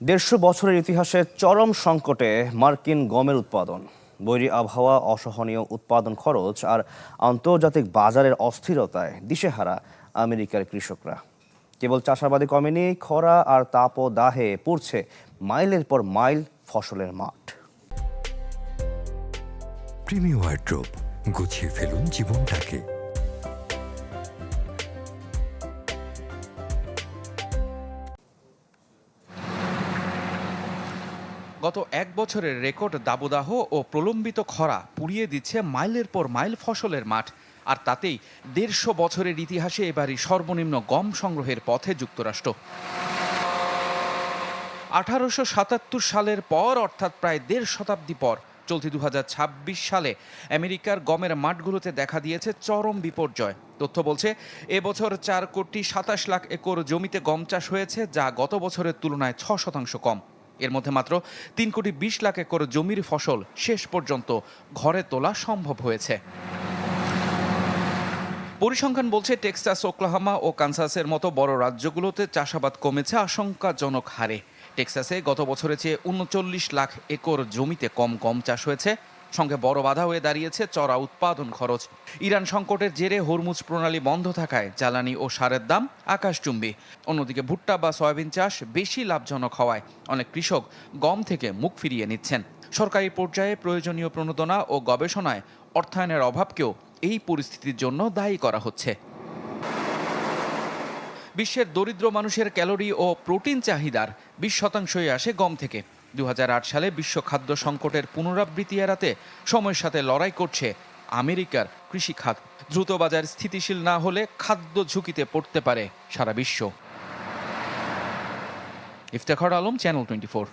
150 বছরের ইতিহাসে চরম সংকটে মার্কিন গমের উৎপাদন। বৈরী আবহাওয়া, অসহনীয় উৎপাদন খরচ আর আন্তর্জাতিক বাজারের অস্থিরতায় দিশেহারা আমেরিকার কৃষকরা। কেবল চাষাবাদে কমেনি, খরা আর তাপদাহে পুড়ছে মাইলের পর মাইল ফসলের মাঠ। ক্রিমি ওয়ার্ড্রোব, গুছিয়ে ফেলুন জীবনটাকে। গত এক বছরের রেকর্ড দাবদাহ ও প্রলম্বিত খরা পুড়িয়ে দিচ্ছে মাইলের পর মাইল ফসলের মাঠ। আর তাতেই 150 বছরের ইতিহাসে এবারই সর্বনিম্ন গম সংগ্রহের পথে যুক্তরাষ্ট্র। 1877 সালের পর, অর্থাৎ প্রায় 1.5 শতাব্দী পর চলতি 2026 সালে আমেরিকার গমের মাঠগুলোতে দেখা দিয়েছে চরম বিপর্যয়। তথ্য বলছে এবছর 4,27,00,000 একর জমিতে গম চাষ হয়েছে, যা গত বছরের তুলনায় 6% কম। এর মধ্যে মাত্র 3,20,00,000 একর জমির ফসল শেষ পর্যন্ত ঘরে তোলা সম্ভব হয়েছে। পরিসংখ্যান বলছে টেক্সাস, ওক্লাহোমা ও কানসাসের মতো বড় রাজ্যগুলোতে চাষাবাদ কমেছে আশঙ্কাজনক হারে। টেক্সাসে গত বছরের চেয়ে 39 লাখ একর জমিতে কম গম চাষ হয়েছে। সঙ্গে বড় বাধা হয়ে দাঁড়িয়েছে চড়া উৎপাদন খরচ। ইরান সংকটের জেরে হরমুজ প্রণালী বন্ধ থাকায় জ্বালানি ও সারের দাম আকাশচুম্বী। অন্যদিকে ভুট্টা বা সয়াবিন চাষ বেশি লাভজনক হওয়ায় অনেক কৃষক গম থেকে মুখ ফিরিয়ে নিচ্ছেন। সরকারি পর্যায়ে প্রয়োজনীয় প্রণোদনা ও গবেষণায় অর্থায়নের অভাবকেও এই পরিস্থিতির জন্য দায়ী করা হচ্ছে। বিশ্বের দরিদ্র মানুষের ক্যালোরি ও প্রোটিন চাহিদার 20% আসে গম থেকে। 2008 সালে বিশ্ব খাদ্য সংকটের পুনরাবৃত্তি এড়াতে সময়ের সাথে লড়াই করছে আমেরিকার কৃষি খাত। দ্রুত বাজার স্থিতিশীল না হলে খাদ্য ঝুঁকিতে পড়তে পারে সারা বিশ্ব। ইফতেখার আলম, চ্যানেল 24।